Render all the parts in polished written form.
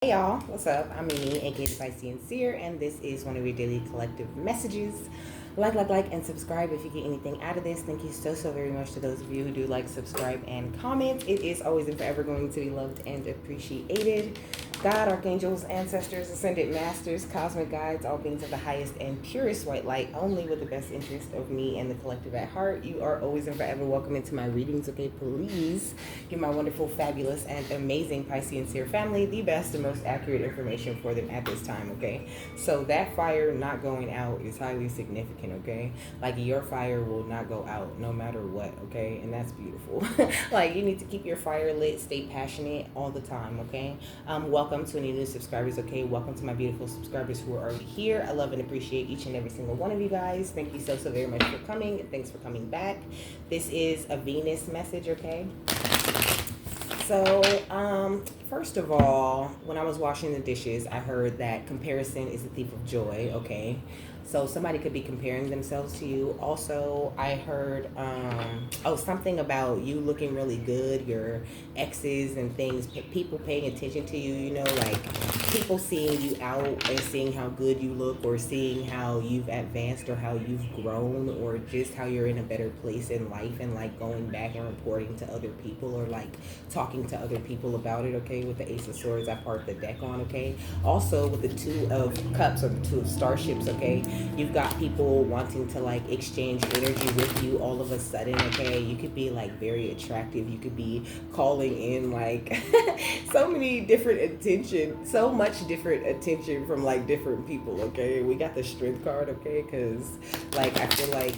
Hey y'all, what's up? I'm Mimi, aka the Piscean Seer, and this is one of your daily collective messages. Like, and subscribe if you get anything out of this. Thank you so very much to those of you who do like, subscribe, and comment. It is always and forever going to be loved and appreciated. God, archangels, ancestors, ascended masters, cosmic guides, all beings of the highest and purest white light, only with the best interest of me and the collective at heart. You are always and forever welcome into my readings, okay? Please give my wonderful, fabulous, and amazing Piscean Seer family the best and most accurate information for them at this time, okay? So that fire not going out is highly significant, okay? Like your fire will not go out no matter what, okay? And that's beautiful. Like you need to keep your fire lit, stay passionate all the time, okay? Welcome to any new subscribers, okay? Welcome to my beautiful subscribers who are already here. I love and appreciate each and every single one of you guys. Thank you so very much for coming. Thanks for coming back. This is a Venus message, okay? So, first of all, when I was washing the dishes, I heard that comparison is the thief of joy, okay? So somebody could be comparing themselves to you. Also, I heard, something about you looking really good, your exes and things, people paying attention to you, you know, like people seeing you out and seeing how good you look or seeing how you've advanced or how you've grown or just how you're in a better place in life and like going back and reporting to other people or like talking to other people about it, okay? With the Ace of Swords, I part the deck on, okay? Also, with the Two of Cups or the Two of Starships, okay? You've got people wanting to like exchange energy with you all of a sudden, okay? You could be like very attractive. You could be calling in like so much different attention from like different people, okay? We got the Strength card, okay? Because like I feel like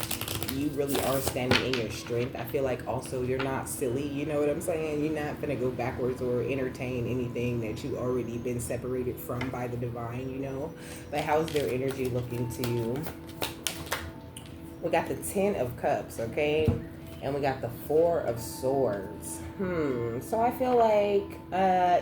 you really are standing in your strength. I feel like also you're not silly, you know what I'm saying? You're not gonna go backwards or entertain anything that you already been separated from by the divine, you know? But how's their energy looking to you? We got the 10 of Cups, okay? And we got the 4 of Swords. So I feel like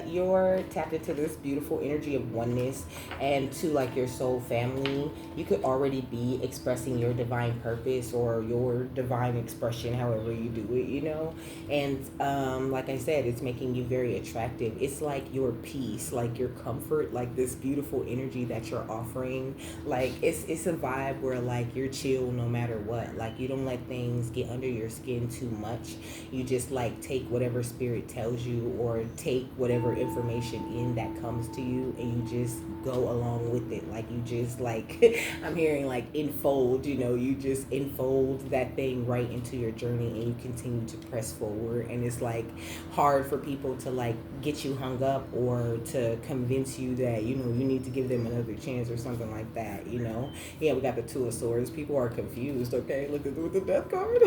you're tapped into this beautiful energy of oneness and to like your soul family. You could already be expressing your divine purpose or your divine expression, however you do it, you know? And like I said, it's making you very attractive. It's like your peace, like your comfort, like this beautiful energy that you're offering. Like it's a vibe where like you're chill no matter what. Like you don't let things get under your skin too much. You just like take whatever spirit tells you or take whatever information in that comes to you and you just go along with it. Like you just like I'm hearing like enfold, you know, you just enfold that thing right into your journey and you continue to press forward. And it's like hard for people to like get you hung up or to convince you that, you know, you need to give them another chance or something like that, you know? Yeah, we got the Two of Swords. People are confused, okay? Look at with the Death card.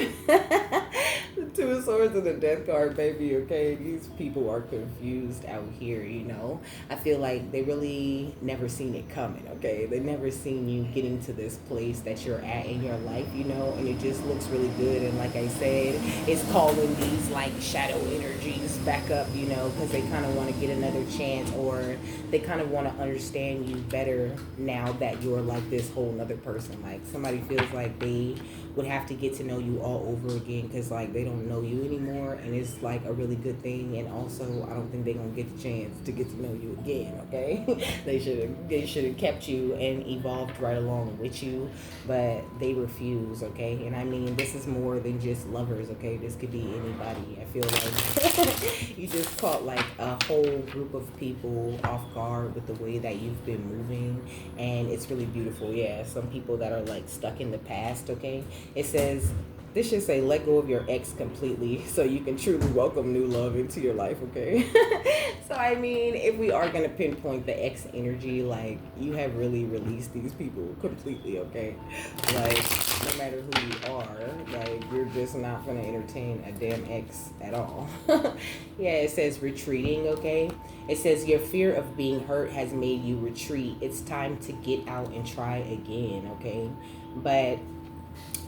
The Two of Swords and the Death card, baby, okay? These people are confused out here, you know? I feel like they really never seen it coming, okay? They never seen you getting to this place that you're at in your life, you know? And it just looks really good. And like I said, it's calling these like shadow energies back up, you know, because they kind of want to get another chance or they kind of want to understand you better now that you're like this whole other person. Like somebody feels like they would have to get to know you all over again because like they don't know you anymore, and it's like a really good thing. And also I don't think they're gonna get the chance to get to know you again, okay? they should have kept you and evolved right along with you, but they refuse, okay? And I mean, this is more than just lovers, okay? This could be anybody. I feel like you just caught like a whole group of people off guard with the way that you've been moving, and it's really beautiful. Yeah, some people that are like stuck in the past, okay? It says, this should say, let go of your ex completely so you can truly welcome new love into your life, okay? So, I mean, if we are going to pinpoint the ex energy, like, you have really released these people completely, okay? Like, no matter who you are, like, you're just not going to entertain a damn ex at all. Yeah, it says retreating, okay? It says your fear of being hurt has made you retreat. It's time to get out and try again, okay? But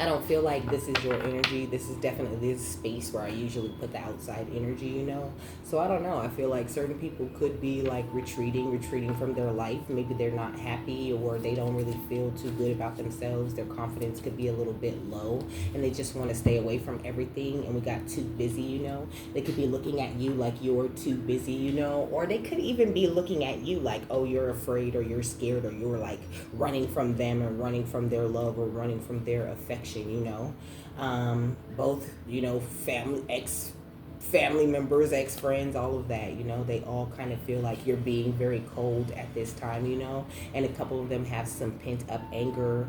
I don't feel like this is your energy. This is definitely this space where I usually put the outside energy, you know? So I don't know. I feel like certain people could be like retreating from their life. Maybe they're not happy or they don't really feel too good about themselves. Their confidence could be a little bit low and they just want to stay away from everything. And we got too busy, you know? They could be looking at you like you're too busy, you know? Or they could even be looking at you like, oh, you're afraid or you're scared or you're like running from them or running from their love or running from their affection, you know. Both, you know, family members, ex friends, all of that, you know, they all kind of feel like you're being very cold at this time, you know, and a couple of them have some pent up anger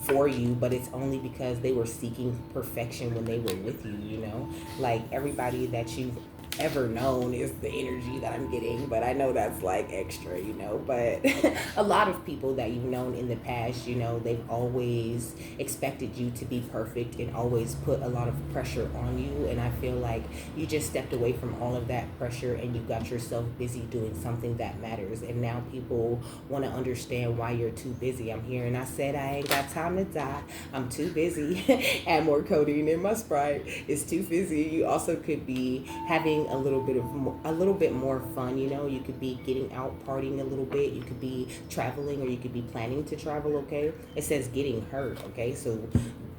for you, but it's only because they were seeking perfection when they were with you, you know, like everybody that you've ever known is the energy that I'm getting, but I know that's like extra, you know. But a lot of people that you've known in the past, you know, they've always expected you to be perfect and always put a lot of pressure on you. And I feel like you just stepped away from all of that pressure and you got yourself busy doing something that matters. And now people want to understand why you're too busy. I'm here and I said I ain't got time to die. I'm too busy. Add more codeine in my Sprite. It's too busy. You also could be having a little bit more fun, you know. You could be getting out partying a little bit, you could be traveling, or you could be planning to travel, okay. It says getting hurt, okay, so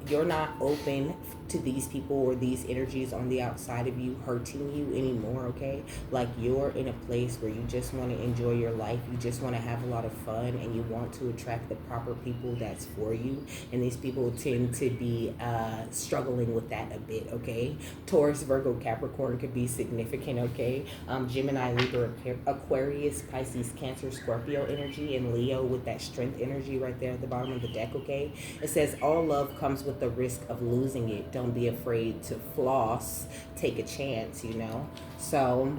you're not open to these people or these energies on the outside of you hurting you anymore, okay? Like you're in a place where you just want to enjoy your life, you just want to have a lot of fun, and you want to attract the proper people that's for you. And these people tend to be struggling with that a bit, okay? Taurus, Virgo, Capricorn could be significant, okay? Gemini, Libra, Aquarius, Pisces, Cancer, Scorpio energy, and Leo with that strength energy right there at the bottom of the deck, okay? It says all love comes with the risk of losing it. Don't be afraid to floss. Take a chance, you know. So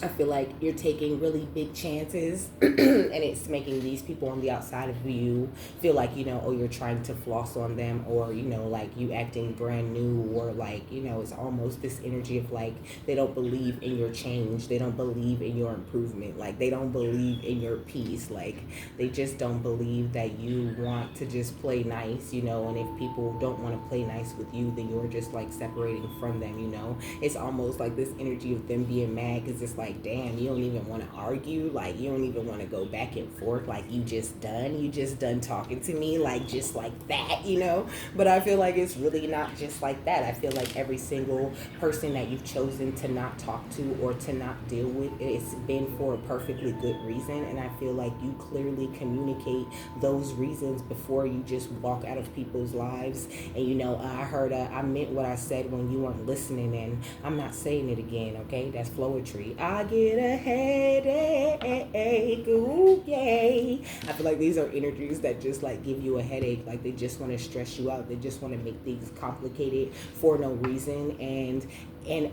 I feel like you're taking really big chances and it's making these people on the outside of you feel like, you know, oh, you're trying to floss on them, or, you know, like you acting brand new, or like, you know, it's almost this energy of like they don't believe in your change. They don't believe in your improvement. Like they don't believe in your peace. Like they just don't believe that you want to just play nice, you know, and if people don't want to play nice with you, then you're just like separating from them, you know. It's almost like this energy of them being mad because it's like, damn, you don't even want to argue, like you don't even want to go back and forth, like you just done talking to me, like just like that, you know. But I feel like it's really not just like that. I feel like every single person that you've chosen to not talk to or to not deal with, it's been for a perfectly good reason. And I feel like you clearly communicate those reasons before you just walk out of people's lives. And you know, I meant what I said when you weren't listening, and I'm not saying it again, okay? That's flowetry. I get a headache, ooh, yay. I feel like these are energies that just like give you a headache, like they just want to stress you out, they just want to make things complicated for no reason. And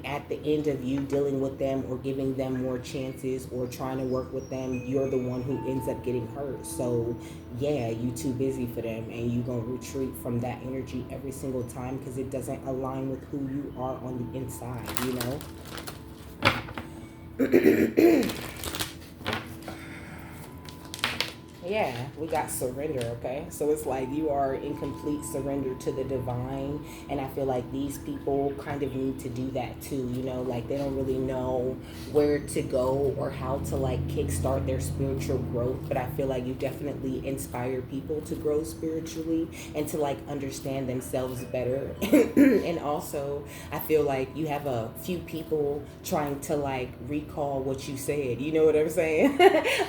at the end of you dealing with them or giving them more chances or trying to work with them, you're the one who ends up getting hurt. So yeah, you too busy for them, and you gonna retreat from that energy every single time because it doesn't align with who you are on the inside, you know. Yeah, we got surrender, okay? So it's like you are in complete surrender to the divine, and I feel like these people kind of need to do that too, you know? Like they don't really know where to go or how to like kickstart their spiritual growth, but I feel like you definitely inspire people to grow spiritually and to like understand themselves better. And also, I feel like you have a few people trying to like recall what you said, you know what I'm saying?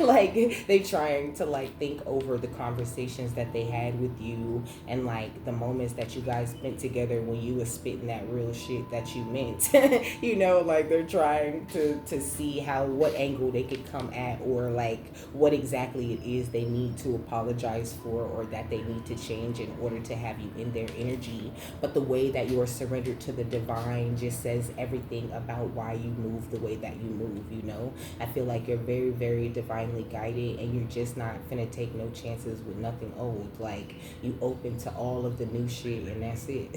Like they trying to like think over the conversations that they had with you and like the moments that you guys spent together when you was spitting that real shit that you meant. You know, like they're trying to see what angle they could come at, or like what exactly it is they need to apologize for or that they need to change in order to have you in their energy. But the way that you are surrendered to the divine just says everything about why you move the way that you move, you know. I feel like you're very, very divinely guided, and you're just not finna take no chances with nothing old. Like you open to all of the new shit, and that's it.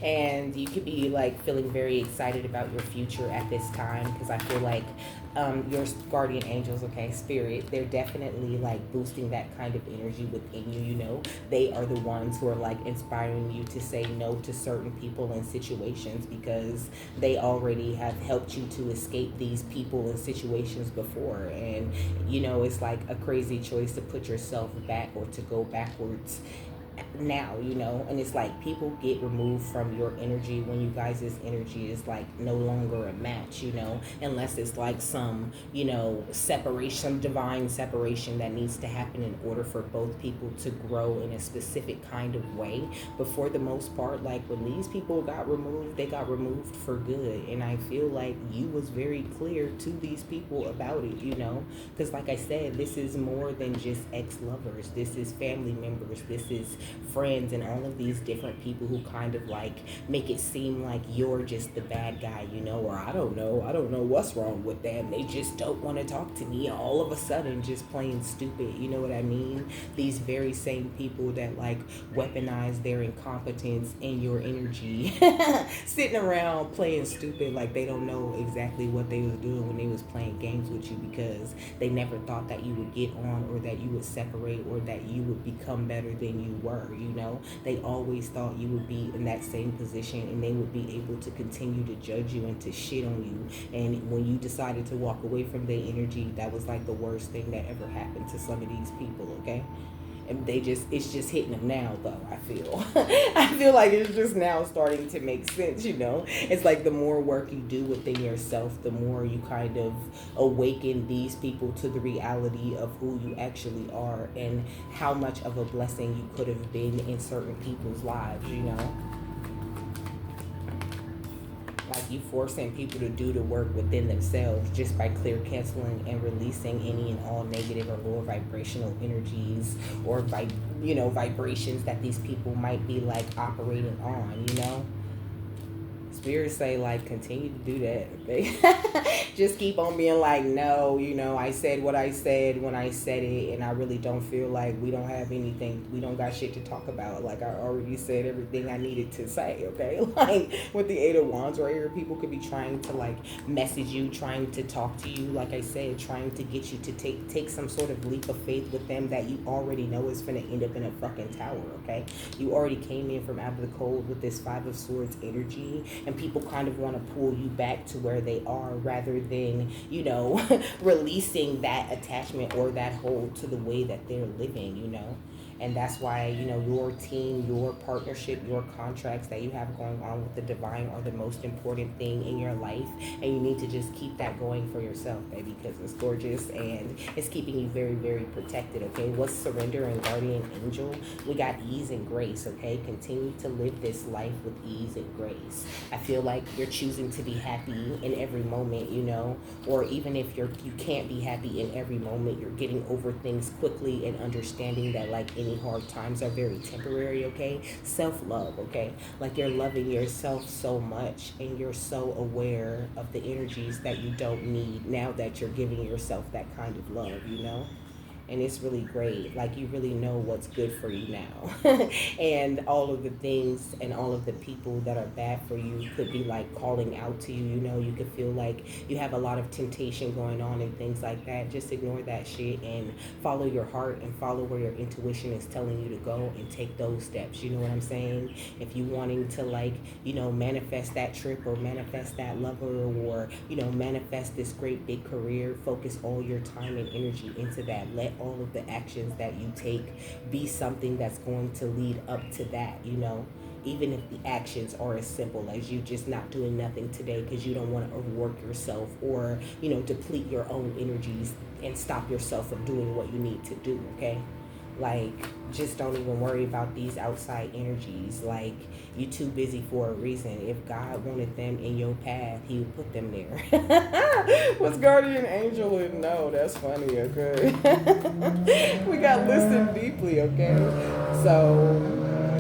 And you could be like feeling very excited about your future at this time, because I feel like your guardian angels, okay, spirit, they're definitely like boosting that kind of energy within you, you know. They are the ones who are like inspiring you to say no to certain people and situations because they already have helped you to escape these people and situations before. And, you know, it's like a crazy choice to put yourself back or to go backwards now, you know. And it's like people get removed from your energy when you guys' energy is like no longer a match, you know, unless it's like some, you know, separation, some divine separation that needs to happen in order for both people to grow in a specific kind of way. But for the most part, like when these people got removed, they got removed for good. And I feel like you was very clear to these people about it, you know, because like I said, this is more than just ex-lovers, this is family members, this is friends, and all of these different people who kind of like make it seem like you're just the bad guy, you know, or I don't know what's wrong with them, they just don't want to talk to me, all of a sudden just plain stupid, you know what I mean. These very same people that like weaponize their incompetence and your energy sitting around playing stupid like they don't know exactly what they was doing when they was playing games with you, because they never thought that you would get on or that you would separate or that you would become better than you were, you know. They always thought you would be in that same position and they would be able to continue to judge you and to shit on you. And when you decided to walk away from their energy, that was like the worst thing that ever happened to some of these people, okay. And it's just hitting them now though, I feel. I feel like it's just now starting to make sense, you know. It's like the more work you do within yourself, the more you kind of awaken these people to the reality of who you actually are and how much of a blessing you could have been in certain people's lives, you know. Like you forcing people to do the work within themselves just by clear canceling and releasing any and all negative or lower vibrational energies or vibrations that these people might be like operating on, you know. Spirits say like continue to do that, okay? Just keep on being like, no, you know, I said what I said when I said it, and I really don't feel like we don't have anything, we don't got shit to talk about. Like I already said everything I needed to say, okay? Like with the Eight of Wands right here, people could be trying to like message you, trying to talk to you, like I said, trying to get you to take some sort of leap of faith with them that you already know is gonna end up in a fucking tower, okay? You already came in from out of the cold with this Five of Swords energy, and people kind of want to pull you back to where they are rather than, you know, releasing that attachment or that hold to the way that they're living, you know. And that's why, you know, your team, your partnership, your contracts that you have going on with the divine are the most important thing in your life. And you need to just keep that going for yourself, baby, because it's gorgeous and it's keeping you very, very protected, okay? What's surrender and guardian angel? We got ease and grace, okay? Continue to live this life with ease and grace. I feel like you're choosing to be happy in every moment, you know, or even if you can't be happy in every moment, you're getting over things quickly and understanding that like any hard times are very temporary, okay? Self-love, okay? Like you're loving yourself so much and you're so aware of the energies that you don't need now that you're giving yourself that kind of love, you know? And it's really great. Like you really know what's good for you now. And all of the things and all of the people that are bad for you could be like calling out to you, you know. You could feel like you have a lot of temptation going on and things like that. Just ignore that shit and follow your heart and follow where your intuition is telling you to go and take those steps, you know what I'm saying? If you wanting to like, you know, manifest that trip or manifest that lover or, you know, manifest this great big career, focus all your time and energy into that. Let all of the actions that you take be something that's going to lead up to that, you know. Even if the actions are as simple as you just not doing nothing today because you don't want to overwork yourself or, you know, deplete your own energies and stop yourself from doing what you need to do, okay? Like, just don't even worry about these outside energies. Like, you're too busy for a reason. If God wanted them in your path, he would put them there. What's guardian angel in? No, that's funny, okay? We got listen deeply, okay? So,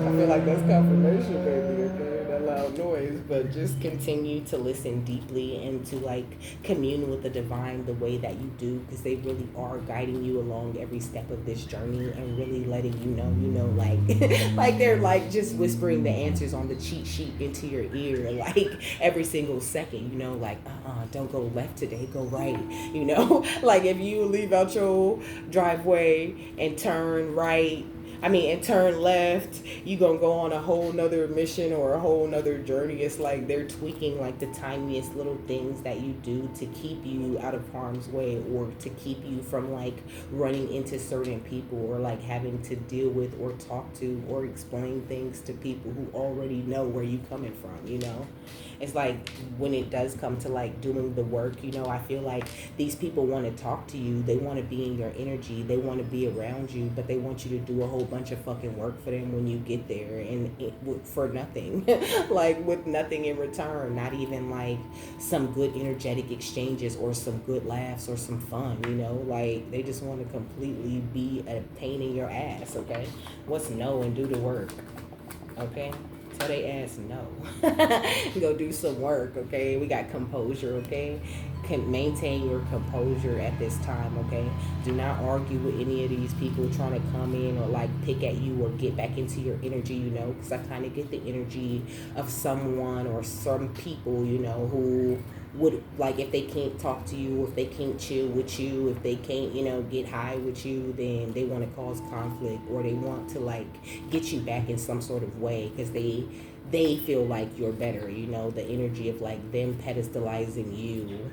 I feel like that's confirmation, baby, okay? That allowed noise, but just continue to listen deeply and to like commune with the divine the way that you do, because they really are guiding you along every step of this journey and really letting you know, like like they're like just whispering the answers on the cheat sheet into your ear, like every single second, like don't go left today, go right, like if you leave out your driveway and turn right, and turn left, you gonna go on a whole nother mission or a whole nother journey. It's like they're tweaking like the tiniest little things that you do to keep you out of harm's way, or to keep you from like running into certain people, or like having to deal with or talk to or explain things to people who already know where you coming from. It's like when it does come to like doing the work, I feel like these people want to talk to you, they want to be in your energy, they want to be around you, but they want you to do a whole bunch of fucking work for them when you get there, and for nothing like with nothing in return, not even like some good energetic exchanges or some good laughs or some fun. Like they just want to completely be a pain in your ass. Okay, what's no and do the work. Okay, tell they ass no. Go do some work. Okay, we got composure. Okay, can maintain your composure at this time. Okay, do not argue with any of these people trying to come in or like pick at you or get back into your energy, because I kind of get the energy of someone or some people, who would, like, if they can't talk to you, if they can't chill with you, if they can't, get high with you, then they want to cause conflict, or they want to like get you back in some sort of way, because they feel like you're better, the energy of like them pedestalizing you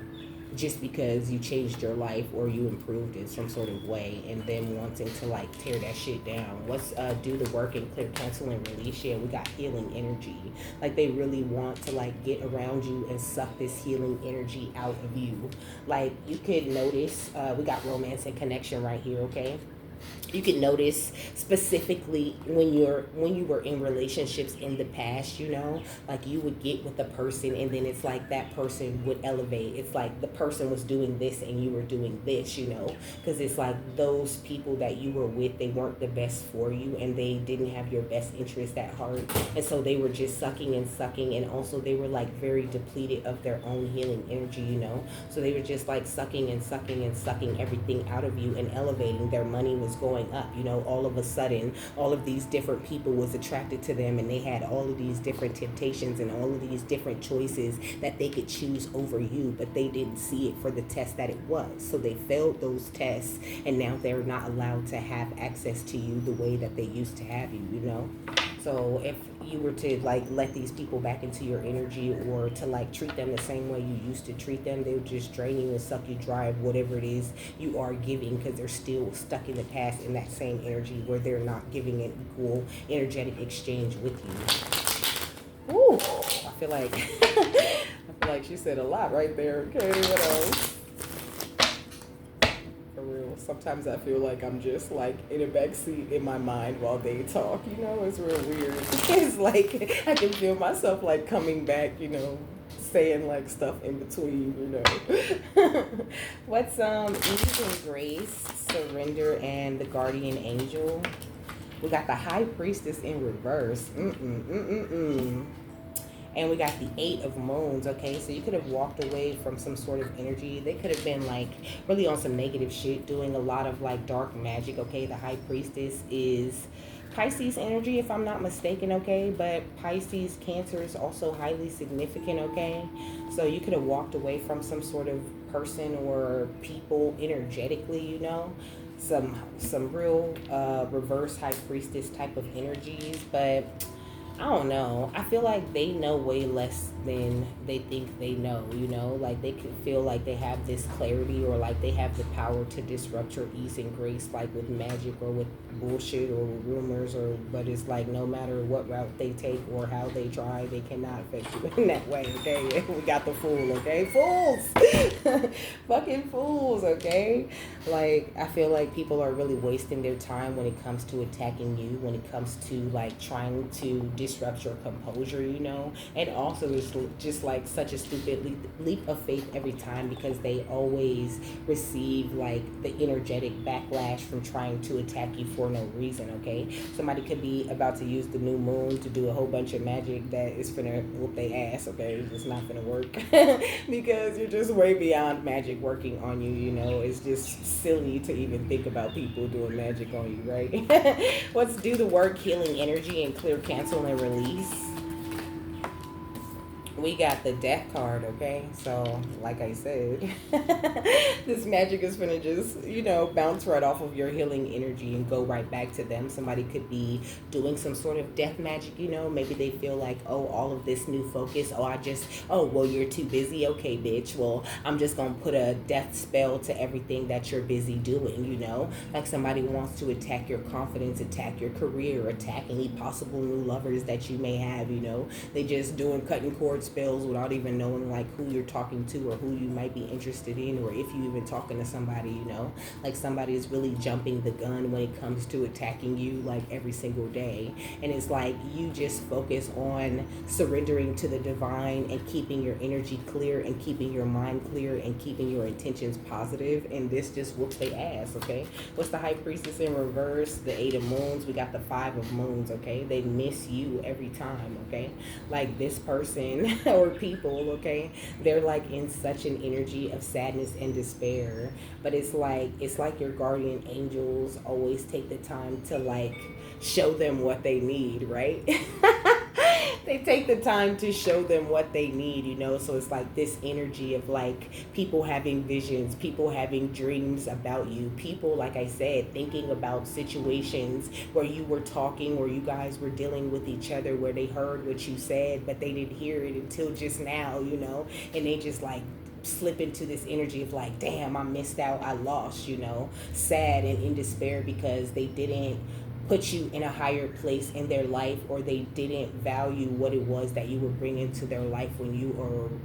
just because you changed your life or you improved in some sort of way, and them wanting to like tear that shit down. Let's do the work and clear, cancel, and release. Yeah, we got healing energy. Like they really want to like get around you and suck this healing energy out of you. Like you could notice, we got romance and connection right here. Okay, you can notice specifically when you were in relationships in the past, like you would get with a person, and then it's like that person would elevate. It's like the person was doing this and you were doing this, because it's like those people that you were with, they weren't the best for you, and they didn't have your best interest at heart, and so they were just sucking and sucking, and also they were like very depleted of their own healing energy, so they were just like sucking and sucking and sucking everything out of you and elevating. Their money was going up, all of a sudden all of these different people was attracted to them, and they had all of these different temptations and all of these different choices that they could choose over you, but they didn't see it for the test that it was, so they failed those tests, and now they're not allowed to have access to you the way that they used to have you. So if you were to like let these people back into your energy, or to like treat them the same way you used to treat them, they would just drain you and suck you dry of whatever it is you are giving, because they're still stuck in the past in that same energy where they're not giving an equal energetic exchange with you. Ooh, I feel like she said a lot right there. Okay, what else? Real. Sometimes I feel like I'm just like in a backseat in my mind while they talk. It's real weird. It's like I can feel myself like coming back, saying like stuff in between, What's ease and grace, surrender, and the guardian angel? We got the high priestess in reverse. And we got the 8 of moons. Okay, so you could have walked away from some sort of energy. They could have been like really on some negative shit, doing a lot of like dark magic. Okay, the high priestess is Pisces energy, if I'm not mistaken. Okay, but Pisces Cancer is also highly significant. Okay, so you could have walked away from some sort of person or people energetically, some real reverse high priestess type of energies. But I don't know. I feel like they know way less than they think they know, Like they could feel like they have this clarity, or like they have the power to disrupt your ease and grace, like with magic or with bullshit or with rumors, but it's like no matter what route they take or how they try, they cannot affect you in that way, okay? We got the fool, okay? Fools! Fucking fools, okay? Like, I feel like people are really wasting their time when it comes to attacking you, when it comes to like trying to disrupt your composure, you know. And also it's just like such a stupid leap of faith every time, because they always receive like the energetic backlash from trying to attack you for no reason, okay? Somebody could be about to use the new moon to do a whole bunch of magic that is finna whoop their ass, okay? It's just not gonna work because you're just way beyond magic working on you, you know. It's just silly to even think about people doing magic on you, right? Let's do the work, healing energy and clear, cancel, and release. We got the death card, okay? So, like I said, this magic is gonna just, you know, bounce right off of your healing energy and go right back to them. Somebody could be doing some sort of death magic, you know. Maybe they feel like, oh, all of this new focus, oh, well, you're too busy. Okay, bitch. Well, I'm just gonna put a death spell to everything that you're busy doing, you know. Like somebody wants to attack your confidence, attack your career, attack any possible new lovers that you may have, you know. They just doing cutting cord spells without even knowing like who you're talking to or who you might be interested in, or if you even talking to somebody, you know. Like somebody is really jumping the gun when it comes to attacking you like every single day. And it's like you just focus on surrendering to the divine and keeping your energy clear and keeping your mind clear and keeping your intentions positive, and this just whoops their ass, okay? What's the high priestess in reverse? The 8 of moons. We got the 5 of moons, okay? They miss you every time, okay? Like this person or people, okay, they're like in such an energy of sadness and despair, but it's like your guardian angels always take the time to like show them what they need, right? They take the time to show them what they need, you know. So it's like this energy of like people having visions, people having dreams about you, people, like I said, thinking about situations where you were talking or you guys were dealing with each other, where they heard what you said but they didn't hear it until just now, you know. And they just like slip into this energy of like, damn, I missed out, I lost, you know, sad and in despair because they didn't put you in a higher place in their life, or they didn't value what it was that you were bringing to their life when you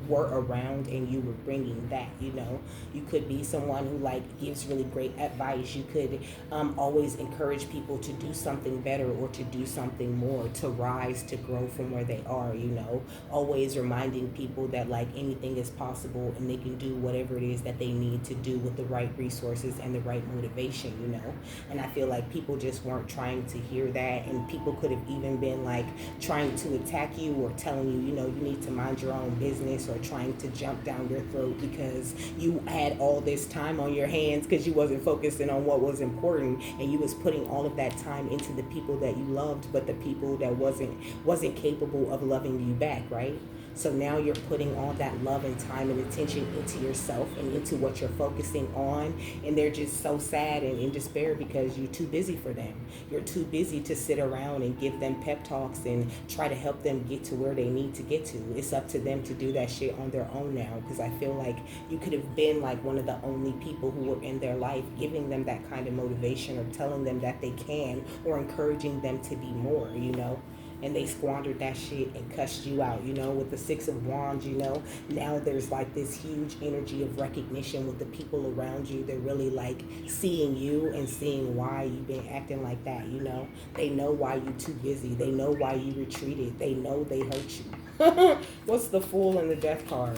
were around and you were bringing that, you know. You could be someone who like gives really great advice. You could always encourage people to do something better or to do something more, to rise, to grow from where they are, you know. Always reminding people that like anything is possible and they can do whatever it is that they need to do with the right resources and the right motivation, you know. And I feel like people just weren't trying to hear that, and people could have even been like trying to attack you or telling you, you know, you need to mind your own business, or trying to jump down your throat because you had all this time on your hands because you wasn't focusing on what was important, and you was putting all of that time into the people that you loved, but the people that wasn't capable of loving you back, right? So now you're putting all that love and time and attention into yourself and into what you're focusing on. And they're just so sad and in despair because you're too busy for them. You're too busy to sit around and give them pep talks and try to help them get to where they need to get to. It's up to them to do that shit on their own now, because I feel like you could have been like one of the only people who were in their life, giving them that kind of motivation or telling them that they can, or encouraging them to be more, you know. And they squandered that shit and cussed you out, you know, with the 6 of Wands, you know. Now there's like this huge energy of recognition with the people around you. They're really like seeing you and seeing why you've been acting like that, you know. They know why you're too busy. They know why you retreated. They know they hurt you. What's the Fool and the Death card?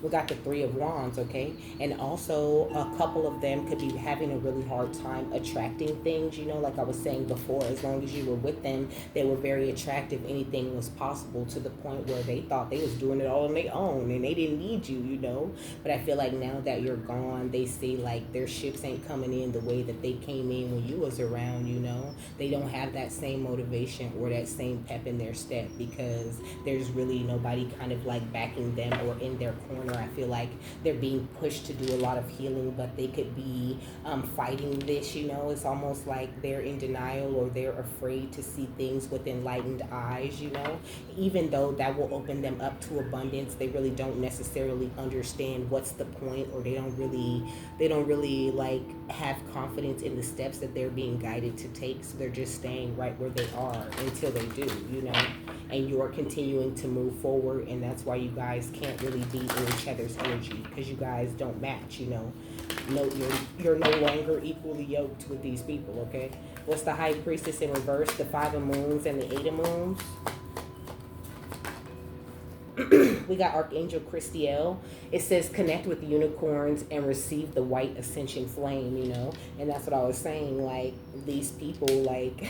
We got the 3 of Wands, okay? And also a couple of them could be having a really hard time attracting things, you know, like I was saying before. As long as you were with them, they were very attractive. Anything was possible, to the point where they thought they was doing it all on their own and they didn't need you, you know. But I feel like now that you're gone, they see like their ships ain't coming in the way that they came in when you was around, you know. They don't have that same motivation or that same pep in their step, because there's really nobody kind of like backing them or in their corner. I feel like they're being pushed to do a lot of healing, but they could be fighting this, you know. It's almost like they're in denial, or they're afraid to see things with enlightened eyes, you know. Even though that will open them up to abundance, they really don't necessarily understand what's the point, or they don't really like have confidence in the steps that they're being guided to take. So they're just staying right where they are until they do, you know. And you're continuing to move forward, and that's why you guys can't really be in each other's energy, because you guys don't match, you know. no, you're no longer equally yoked with these people, okay? What's the high priestess in reverse? The 5 of moons and the 8 of moons. We got Archangel Christiel. It says connect with unicorns and receive the white ascension flame, you know? And that's what I was saying. Like, these people, like,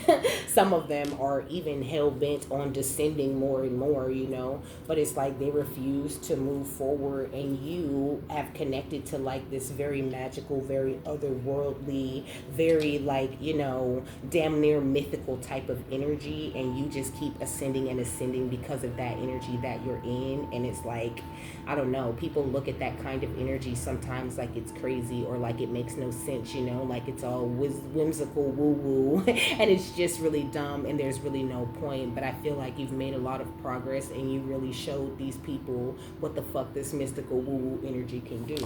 some of them are even hell-bent on descending more and more, you know? But it's like they refuse to move forward, and you have connected to, like, this very magical, very otherworldly, very, like, you know, damn near mythical type of energy, and you just keep ascending and ascending because of that energy that you're in. And it's like, I don't know, people look at that kind of energy sometimes like it's crazy or like it makes no sense, you know, like it's all whimsical woo-woo and it's just really dumb and there's really no point. But I feel like you've made a lot of progress and you really showed these people what the fuck this mystical woo-woo energy can do.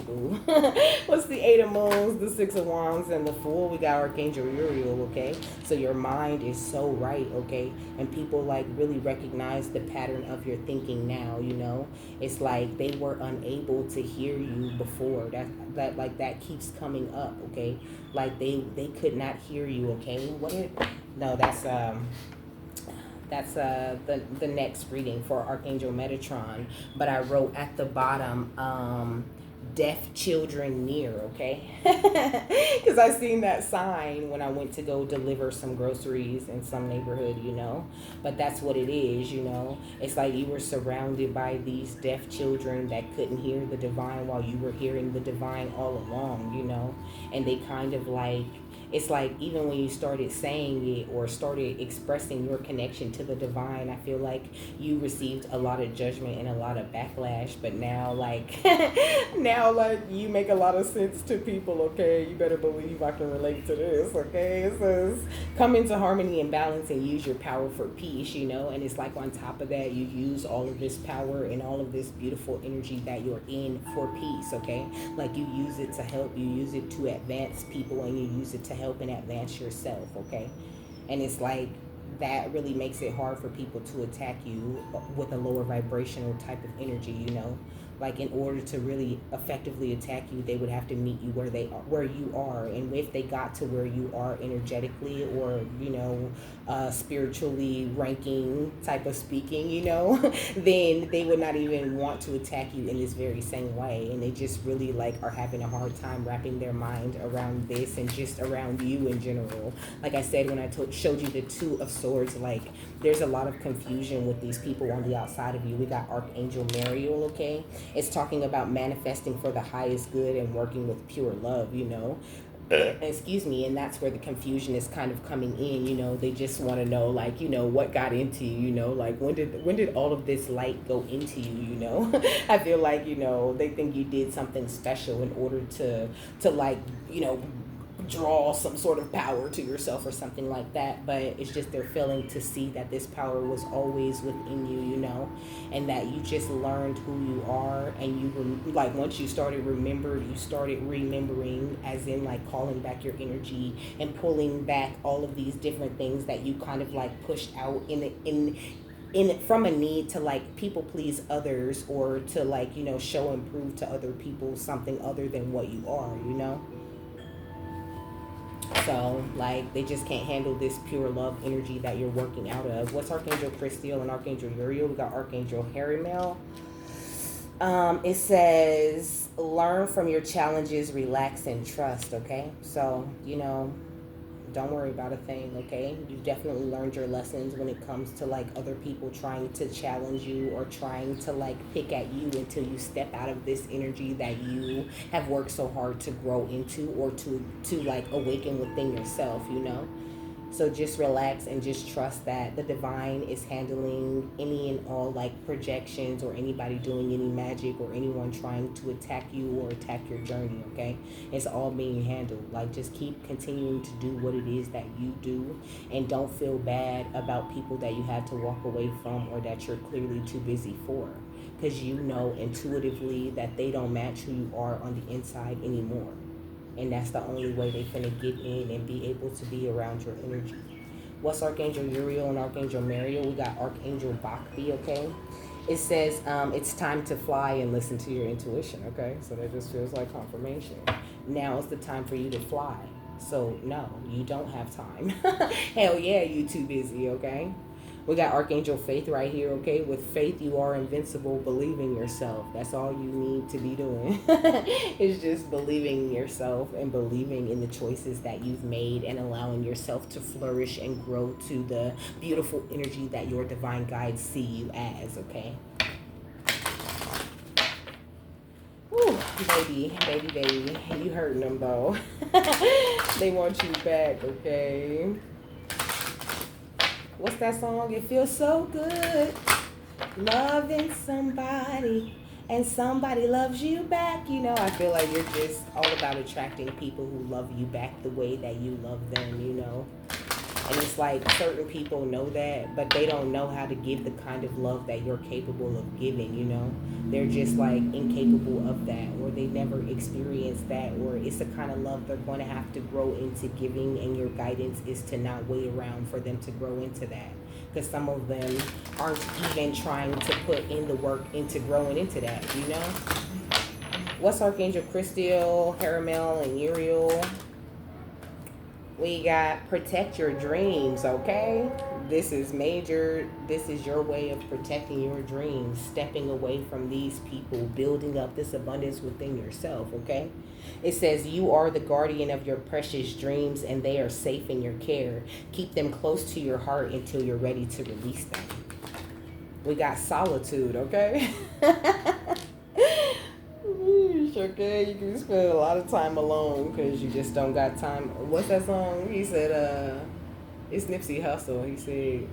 What's the 8 of moons, the 6 of wands, and the fool? We got Archangel Uriel, okay? So your mind is so right, okay? And people like really recognize the pattern of your thinking now, you know? It's like they were unable to hear you before. That like that keeps coming up, okay? Like they could not hear you, okay? No, that's the next reading for Archangel Metatron. But I wrote at the bottom deaf children near, okay? Because I seen that sign when I went to go deliver some groceries in some neighborhood, you know? But that's what it is, you know? It's like you were surrounded by these deaf children that couldn't hear the divine while you were hearing the divine all along, you know? And they kind of like, it's like even when you started saying it or started expressing your connection to the divine, I feel like you received a lot of judgment and a lot of backlash. But now, like, now, like, you make a lot of sense to people, okay? You better believe I can relate to this, okay? It says, come into harmony and balance and use your power for peace, you know? And it's like on top of that, you use all of this power and all of this beautiful energy that you're in for peace, okay? Like, you use it to help, you use it to advance people, and you use it to help and advance yourself, okay? And it's like that really makes it hard for people to attack you with a lower vibrational type of energy, you know? Like, in order to really effectively attack you, they would have to meet you where you are. And if they got to where you are energetically or, you know, spiritually ranking type of speaking, you know, then they would not even want to attack you in this very same way. And they just really like are having a hard time wrapping their mind around this and just around you in general. Like I said, when I showed you the 2 of Swords, like there's a lot of confusion with these people on the outside of you. We got Archangel Micheal, okay? It's talking about manifesting for the highest good and working with pure love, you know? Excuse me. And that's where the confusion is kind of coming in, you know? They just want to know, like, you know, what got into you, you know? Like, when did all of this light go into you, you know? I feel like, you know, they think you did something special in order to like, you know, draw some sort of power to yourself or something like that. But it's just they're failing to see that this power was always within you, you know, and that you just learned who you are. And you like, once you started remembering, as in like calling back your energy and pulling back all of these different things that you kind of like pushed out in from a need to like people please others or to like, you know, show and prove to other people something other than what you are, you know. So, like, they just can't handle this pure love energy that you're working out of. What's Archangel Christiel and Archangel Uriel? We got Archangel Harimel. It says, learn from your challenges, relax, and trust, okay? So, you know, don't worry about a thing, okay? You've definitely learned your lessons when it comes to like other people trying to challenge you or trying to like pick at you until you step out of this energy that you have worked so hard to grow into or to like awaken within yourself, you know? So just relax and just trust that the divine is handling any and all like projections or anybody doing any magic or anyone trying to attack you or attack your journey, okay? It's all being handled. Like, just keep continuing to do what it is that you do, and don't feel bad about people that you had to walk away from or that you're clearly too busy for, because you know intuitively that they don't match who you are on the inside anymore. And that's the only way they finna get in and be able to be around your energy. What's Archangel Uriel and Archangel Micheal? We got Archangel Bakbi, okay? It says it's time to fly and listen to your intuition, okay? So that just feels like confirmation. Now is the time for you to fly. So no, you don't have time. Hell yeah, you too busy, okay? We got Archangel Faith right here, okay? With faith, you are invincible. Believe in yourself. That's all you need to be doing. It's just believing in yourself and believing in the choices that you've made and allowing yourself to flourish and grow to the beautiful energy that your divine guides see you as, okay? Whew, baby. You hurting them, though. They want you back, okay? What's that song? It feels so good loving somebody and somebody loves you back. You know, I feel like you're just all about attracting people who love you back the way that you love them, you know. And it's like certain people know that, but they don't know how to give the kind of love that you're capable of giving, you know. They're just like incapable of that, or they never experienced that, or it's the kind of love they're going to have to grow into giving, and your guidance is to not wait around for them to grow into that. Because some of them aren't even trying to put in the work into growing into that, you know. What's Archangel Christiel, Haramel, and Uriel? We got protect your dreams, okay? This is major. This is your way of protecting your dreams, stepping away from these people, building up this abundance within yourself, okay? It says you are the guardian of your precious dreams and they are safe in your care. Keep them close to your heart until you're ready to release them. We got solitude, okay? Okay, you can spend a lot of time alone because you just don't got time. What's that song? He said, it's Nipsey Hussle. He said,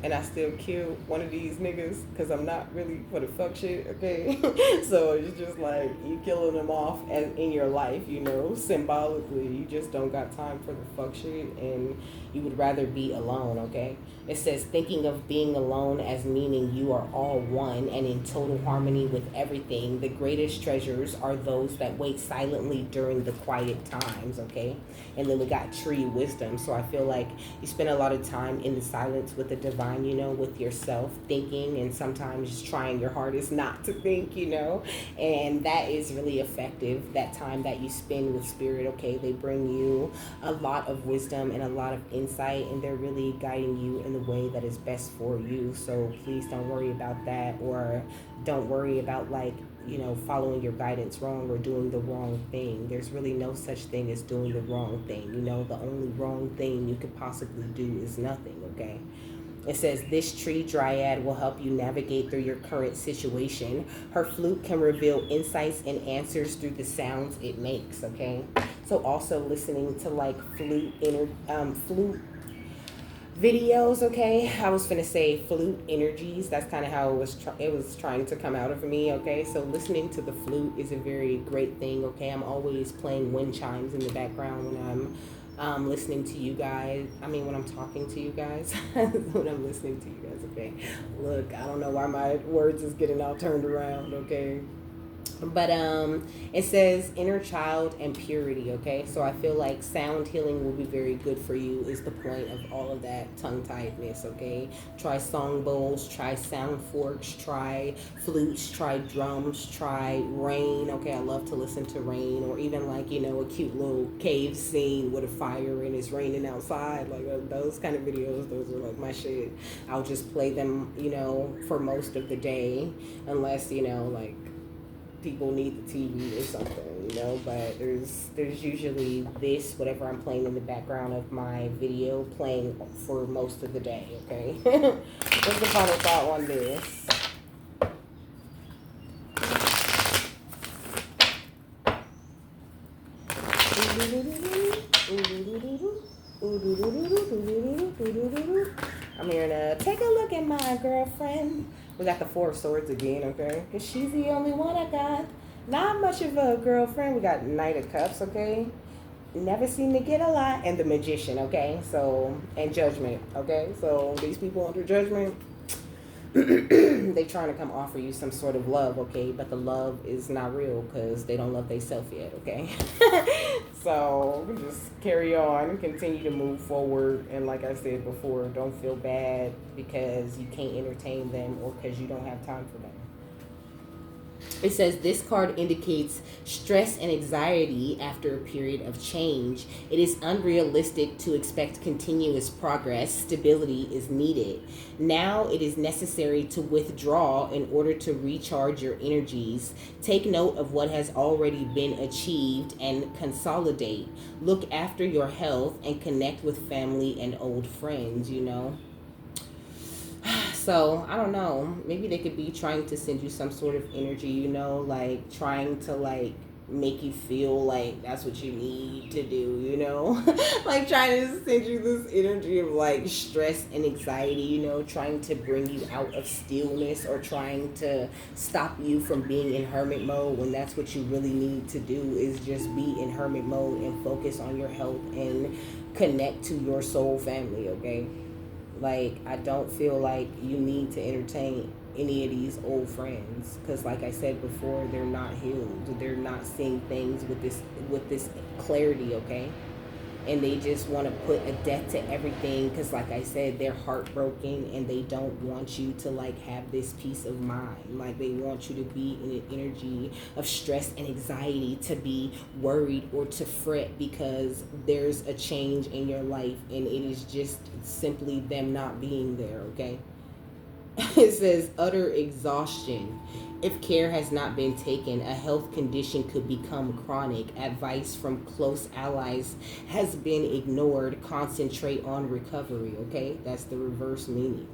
and I still kill one of these niggas because I'm not really for the fuck shit, okay? So it's just like you killing them off as in your life, you know, symbolically. You just don't got time for the fuck shit and you would rather be alone, okay? It says thinking of being alone as meaning you are all one and in total harmony with everything. The greatest treasures are those that wait silently during the quiet times, okay? And then we got tree wisdom. So I feel like you spend a lot of time in the silence with the divine, you know, with yourself, thinking and sometimes trying your hardest not to think, you know, and that is really effective. That time that you spend with spirit, okay, they bring you a lot of wisdom and a lot of insight, and they're really guiding you in the way that is best for you. So please don't worry about that, or don't worry about like, you know, following your guidance wrong or doing the wrong thing. There's really no such thing as doing the wrong thing. You know, the only wrong thing you could possibly do is nothing, okay? It says this tree dryad will help you navigate through your current situation. Her flute can reveal insights and answers through the sounds it makes, okay? So also listening to like flute videos, okay? I was finna say flute energies. That's kind of how it was trying to come out of me, okay? So listening to the flute is a very great thing, okay? I'm always playing wind chimes in the background when I'm listening to you guys. I mean, when I'm talking to you guys, when I'm listening to you guys, okay? Look, I don't know why my words is getting all turned around, okay? But it says inner child and purity, okay? So I feel like sound healing will be very good for you is the point of all of that tongue-tiedness, okay? Try song bowls, try sound forks, try flutes, try drums, try rain, okay? I love to listen to rain, or even like, you know, a cute little cave scene with a fire and it's raining outside. Like those kind of videos, those are like my shit. I'll just play them, you know, for most of the day, unless, you know, like people need the TV or something, you know, but there's usually this, whatever I'm playing in the background of my video, playing for most of the day, okay? What's the final thought on this? I'm here to take a look at my girlfriend. We got the Four of Swords again, okay? Because she's the only one I got. Not much of a girlfriend. We got Knight of Cups, okay? Never seem to get a lot. And the Magician, okay? So, and Judgment, okay? So, these people under Judgment, they trying to come offer you some sort of love, okay? But the love is not real because they don't love themselves yet, okay? So just carry on, continue to move forward, and like I said before, don't feel bad because you can't entertain them or because you don't have time for them. It says this card indicates stress and anxiety after a period of change. It is unrealistic to expect continuous progress. Stability is needed. Now it is necessary to withdraw in order to recharge your energies. Take note of what has already been achieved and consolidate. Look after your health and connect with family and old friends, you know. So I don't know. Maybe they could be trying to send you some sort of energy, you know, like trying to like make you feel like that's what you need to do, you know? Like trying to send you this energy of like stress and anxiety, you know, trying to bring you out of stillness or trying to stop you from being in hermit mode when that's what you really need to do is just be in hermit mode and focus on your health and connect to your soul family, okay? Like, I don't feel like you need to entertain any of these old friends because, like I said before, they're not healed. They're not seeing things with this clarity, okay? And they just want to put a death to everything because, like I said, they're heartbroken and they don't want you to like have this peace of mind. Like they want you to be in an energy of stress and anxiety, to be worried or to fret because there's a change in your life and it is just simply them not being there, okay? It says utter exhaustion. If care has not been taken, a health condition could become chronic. Advice from close allies has been ignored. Concentrate on recovery, okay? That's the reverse meaning.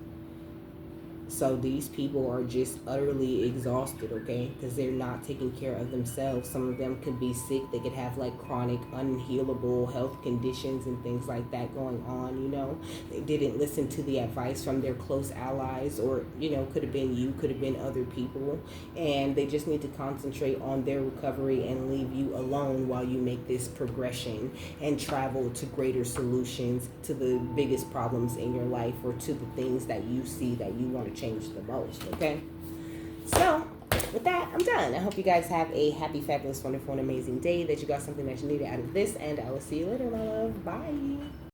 So these people are just utterly exhausted, okay? Because they're not taking care of themselves. Some of them could be sick. They could have like chronic, unhealable health conditions and things like that going on, you know? They didn't listen to the advice from their close allies or, you know, could have been you, could have been other people. And they just need to concentrate on their recovery and leave you alone while you make this progression and travel to greater solutions to the biggest problems in your life or to the things that you see that you want to change the most, okay? So with that, I'm done. I hope you guys have a happy, fabulous, wonderful, and amazing day, that you got something that you needed out of this, and I will see you later, my love. Bye.